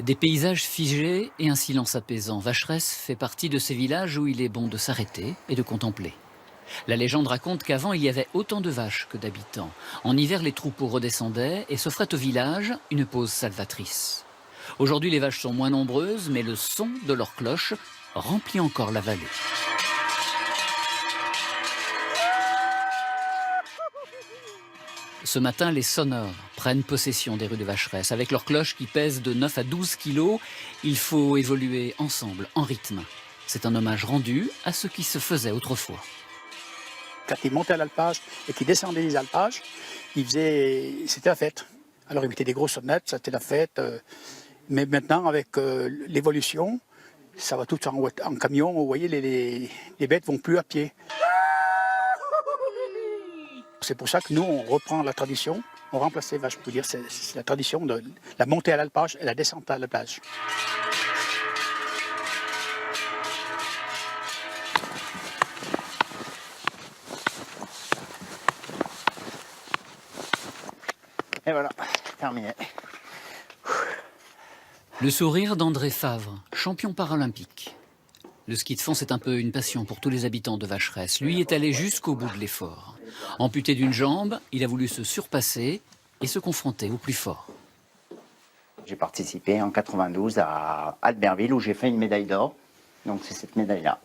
Des paysages figés et un silence apaisant. Vacheresse fait partie de ces villages où il est bon de s'arrêter et de contempler. La légende raconte qu'avant il y avait autant de vaches que d'habitants. En hiver, les troupeaux redescendaient et s'offraient au village une pause salvatrice. Aujourd'hui, les vaches sont moins nombreuses, mais le son de leurs cloches remplit encore la vallée. Ce matin, les sonneurs prennent possession des rues de Vacheresse. Avec leurs cloches qui pèsent de 9 à 12 kilos, il faut évoluer ensemble, en rythme. C'est un hommage rendu à ce qui se faisait autrefois. Quand ils montaient à l'alpage et qu'ils descendaient des alpages, c'était la fête. Alors ils mettaient des grosses sonnettes, c'était la fête. Mais maintenant, avec l'évolution, ça va tout en camion. Vous voyez, les bêtes vont plus à pied. C'est pour ça que nous, on reprend la tradition, on remplace les vaches. Je peux dire, c'est la tradition de la montée à l'alpage et la descente à l'alpage. Et voilà, terminé. Le sourire d'André Favre, champion paralympique. Le ski de fond, c'est un peu une passion pour tous les habitants de Vacheresse. Lui est allé jusqu'au bout de l'effort. Amputé d'une jambe, il a voulu se surpasser et se confronter au plus fort. J'ai participé en 92 à Albertville où j'ai fait une médaille d'or. Donc c'est cette médaille-là.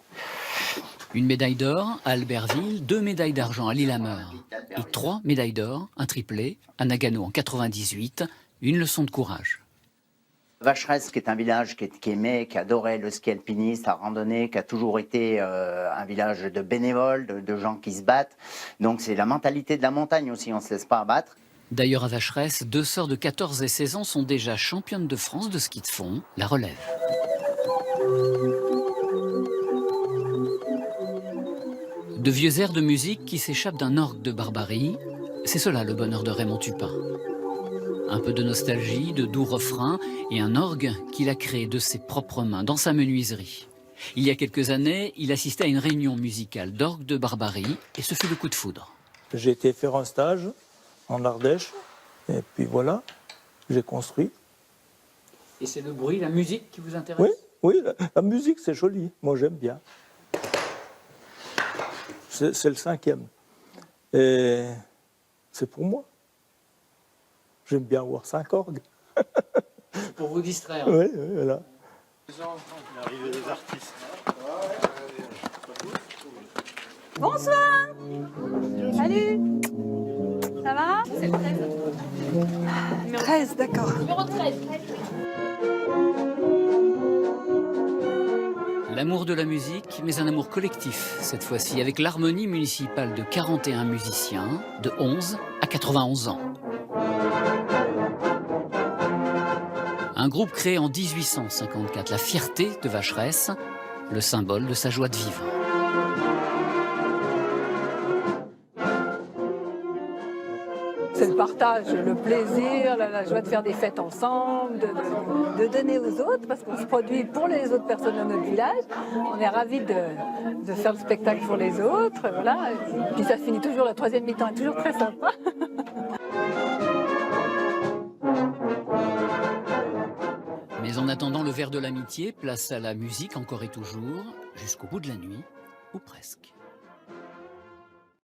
Une médaille d'or à Albertville, 2 médailles d'argent à Lillehammer et 3 médailles d'or, un triplé, à Nagano en 98, une leçon de courage. Vacheresse, qui est un village qui aimait, qui adorait le ski alpiniste, la randonnée, qui a toujours été un village de bénévoles, de gens qui se battent. Donc c'est la mentalité de la montagne aussi, on ne se laisse pas abattre. D'ailleurs à Vacheresse, 2 sœurs de 14 et 16 ans sont déjà championnes de France de ski de fond, la relève. De vieux airs de musique qui s'échappent d'un orgue de Barbarie, c'est cela le bonheur de Raymond Tupin. Un peu de nostalgie, de doux refrains et un orgue qu'il a créé de ses propres mains, dans sa menuiserie. Il y a quelques années, il assistait à une réunion musicale d'orgue de Barbarie et ce fut le coup de foudre. J'ai été faire un stage en Ardèche et puis voilà, j'ai construit. Et c'est le bruit, la musique qui vous intéresse? Oui, la musique c'est joli, moi j'aime bien. C'est le 5e. Et c'est pour moi. J'aime bien avoir 5 orgues. Pour vous distraire. Oui, voilà. L'arrivée des artistes. Bonsoir. Salut. Ça va? C'est le 13. 13, d'accord. Numéro 13. L'amour de la musique, mais un amour collectif, cette fois-ci, avec l'harmonie municipale de 41 musiciens, de 11 à 91 ans. Un groupe créé en 1854, la fierté de Vacheresse, le symbole de sa joie de vivre. C'est le partage, le plaisir, la joie de faire des fêtes ensemble, de donner aux autres, parce qu'on se produit pour les autres personnes de notre village. On est ravis de faire le spectacle pour les autres, voilà. Et puis ça finit toujours, la 3e mi-temps est toujours très sympa. Mais en attendant le verre de l'amitié, place à la musique encore et toujours, jusqu'au bout de la nuit, ou presque.